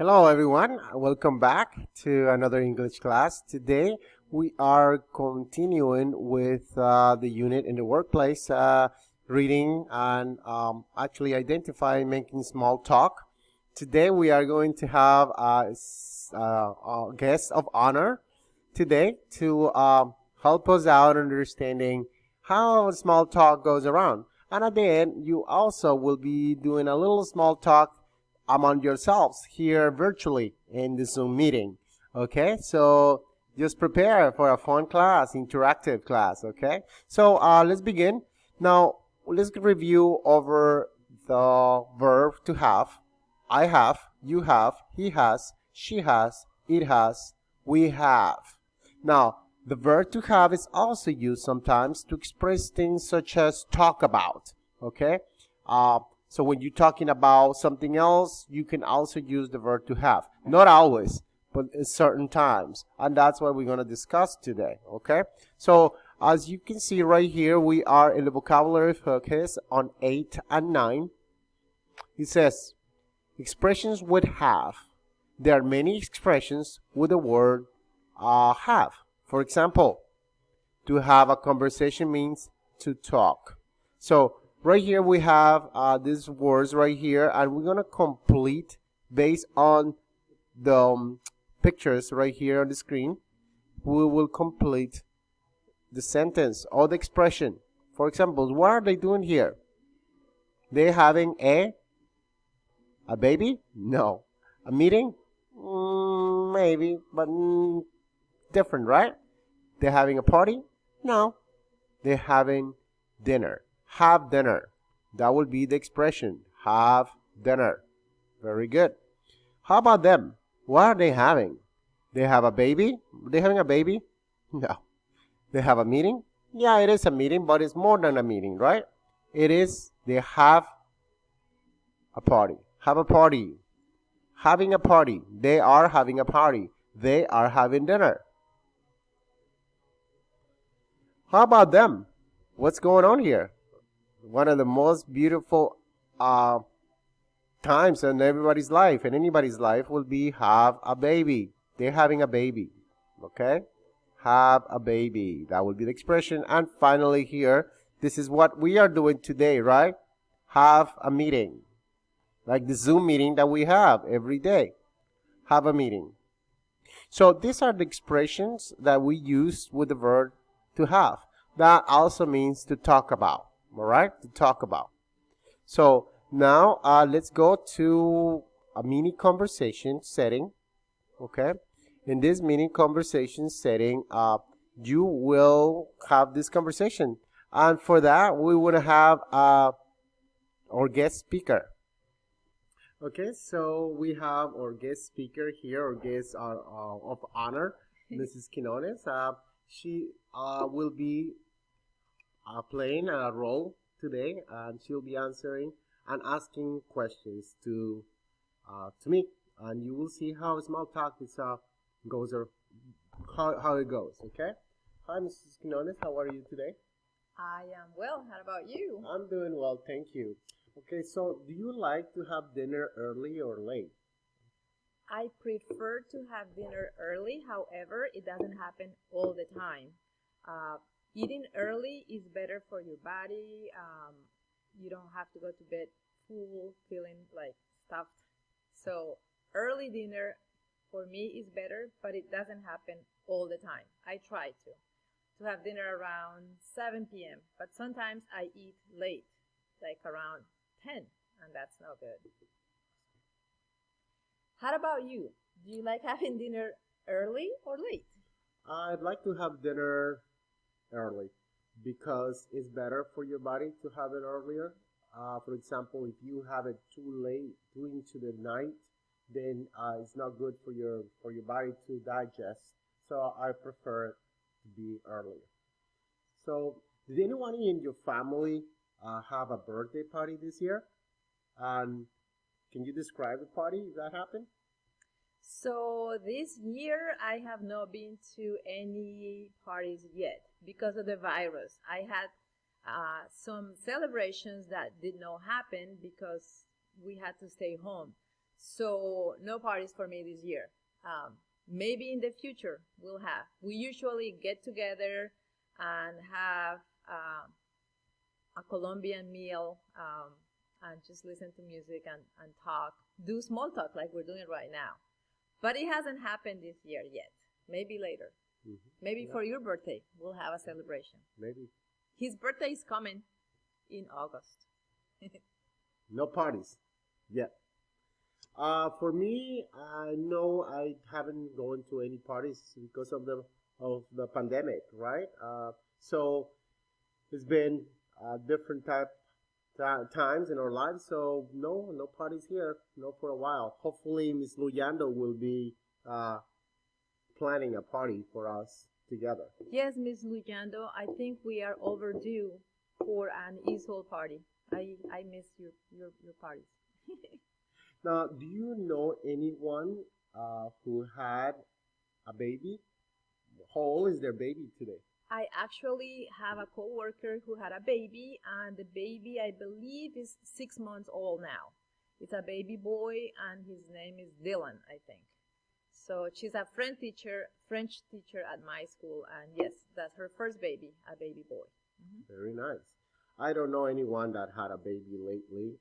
Hello everyone, welcome back to another English class. Today we are continuing with the unit in the workplace, reading and actually identifying, making small talk. Today we are going to have a guest of honor today to help us out understanding how small talk goes around. And at the end, you also will be doing a little small talk among yourselves here virtually in the Zoom meeting. Okay, so just prepare for a fun class, interactive class. Okay, so let's begin. Now, let's review over the verb to have. I have, you have, he has, she has, it has, we have. Now, the verb to have is also used sometimes to express things such as talk about. Okay, so when you're talking about something else, you can also use the verb to have. Not always, but in certain times. And that's what we're going to discuss today, okay? So as you can see right here, we are in the vocabulary focus on 8 and 9. It says, expressions with have. There are many expressions with the word have. For example, to have a conversation means to talk. So right here we have these words right here, and we're going to complete based on the pictures right here on the screen. We will complete the sentence or the expression. For example, what are they doing here? They having a baby? No. A meeting? Maybe, but different, right? They're having a party? No. They're having dinner. Have dinner. That will be the expression. Have dinner. Very good. How about them? What are they having? They have a baby? They having a baby? No. They have a meeting? Yeah, it is a meeting, but it's more than a meeting, right? It is, they have a party. Have a party. Having a party. They are having a party. They are having dinner. How about them? What's going on here? One of the most beautiful times in everybody's life and anybody's life will be have a baby. They're having a baby. Okay? Have a baby. That will be the expression. And finally here, this is what we are doing today, right? Have a meeting. Like the Zoom meeting that we have every day. Have a meeting. So these are the expressions that we use with the verb to have. That also means to talk about. All right? To talk about. So now let's go to a mini conversation setting. Okay? In this mini conversation setting, you will have this conversation. And for that, we would have our guest speaker. Okay, so we have our guest speaker here, our guest of honor, Mrs. Quinones. She will be playing a role today, and she'll be answering and asking questions to me. And you will see how small talk is goes or how it goes. Okay. Hi, Mrs. Quinones. How are you today? I am well. How about you? I'm doing well, thank you. Okay, so do you like to have dinner early or late? I prefer to have dinner early. However, it doesn't happen all the time. Eating early is better for your body. You don't have to go to bed full, feeling like stuffed. So early dinner for me is better, but it doesn't happen all the time. I try to have dinner around 7 p.m., but sometimes I eat late, like around 10, and that's no good. How about you? Do you like having dinner early or late? I'd like to have dinner early because it's better for your body to have it earlier. For example, if you have it too late, too into the night, then it's not good for your body to digest. So I prefer it to be earlier. So, did anyone in your family have a birthday party this year? And can you describe the party if that happened? So this year I have not been to any parties yet because of the virus. I had some celebrations that did not happen because we had to stay home. So no parties for me this year. Maybe in the future we'll have. We usually get together and have a Colombian meal and just listen to music and talk, do small talk like we're doing right now. But it hasn't happened this year yet. Maybe later. Maybe for your birthday, we'll have a celebration. Maybe. His birthday is coming in August. No parties yet. For me, no, I haven't gone to any parties because of the pandemic, right? So it's been different times in our lives. So no parties here, no for a while. Hopefully, Miss Luyando will be planning a party for us together. Yes, Miss Lujando, I think we are overdue for an Esol party. I miss your parties. Now, do you know anyone who had a baby? How old is their baby today? I actually have a coworker who had a baby, and the baby, I believe, is 6 months old now. It's a baby boy, and his name is Dylan, I think. So she's a French teacher at my school, and yes, that's her first baby, a baby boy. Very nice. I don't know anyone that had a baby lately.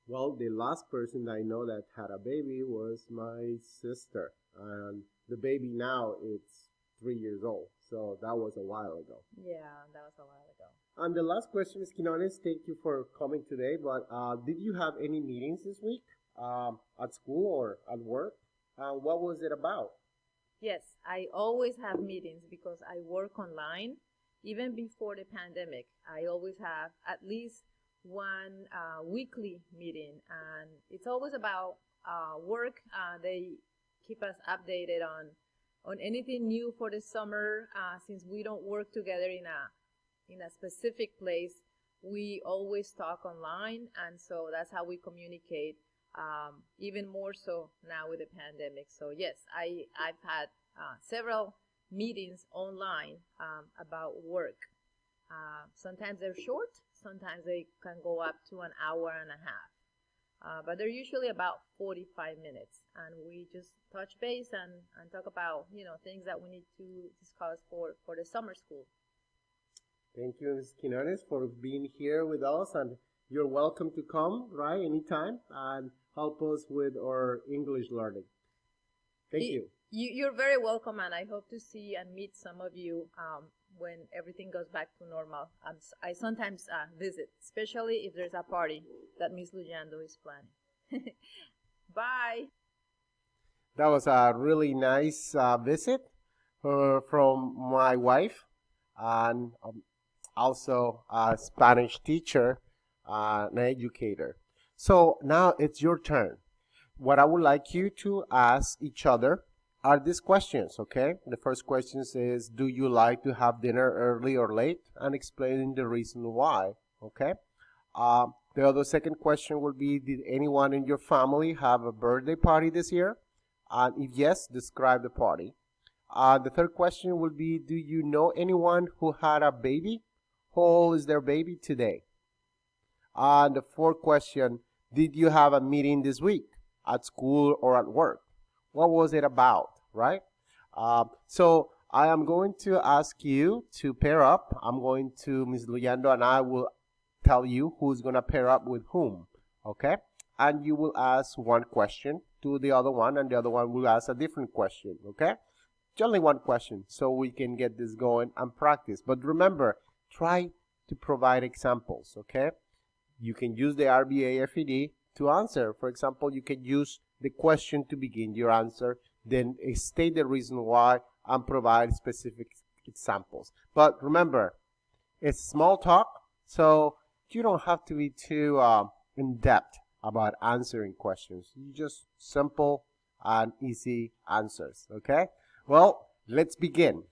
Well, the last person I know that had a baby was my sister, and the baby now it's 3 years old. So that was a while ago. Yeah, that was a while ago. And the last question is, Quinones, thank you for coming today. But did you have any meetings this week at school or at work? What was it about? Yes, I always have meetings because I work online. Even before the pandemic, I always have at least one weekly meeting, and it's always about work. They keep us updated on anything new for the summer. Since we don't work together in a specific place, we always talk online, and so that's how we communicate. Even more so now with the pandemic. So yes, I've had several meetings online about work. Sometimes they're short, sometimes they can go up to an hour and a half. But they're usually about 45 minutes, and we just touch base and talk about things that we need to discuss for the summer school. Thank you, Ms. Quinones, for being here with us, and you're welcome to come, right, anytime, and help us with our English learning. Thank you. You're very welcome, and I hope to see and meet some of you when everything goes back to normal. I sometimes visit, especially if there's a party that Miss Lujando is planning. Bye. That was a really nice visit from my wife, and also a Spanish teacher, an educator. So now it's your turn. What I would like you to ask each other are these questions, okay? The first question is, do you like to have dinner early or late? And explaining the reason why, okay? The other second question will be, did anyone in your family have a birthday party this year? And if yes, describe the party. The third question will be, do you know anyone who had a baby? How old is their baby today? And the fourth question, did you have a meeting this week at school or at work? What was it about, right? So I am going to ask you to pair up. I'm going to, Ms. Luyando and I will tell you who's going to pair up with whom, okay? And you will ask one question to the other one, and the other one will ask a different question, okay? Only one question, so we can get this going and practice. But remember, try to provide examples, okay? You can use the RBA FED to answer. For example, you can use the question to begin your answer, then state the reason why and provide specific examples. But remember, it's small talk, so you don't have to be too in depth about answering questions. You just simple and easy answers, okay? Well, let's begin.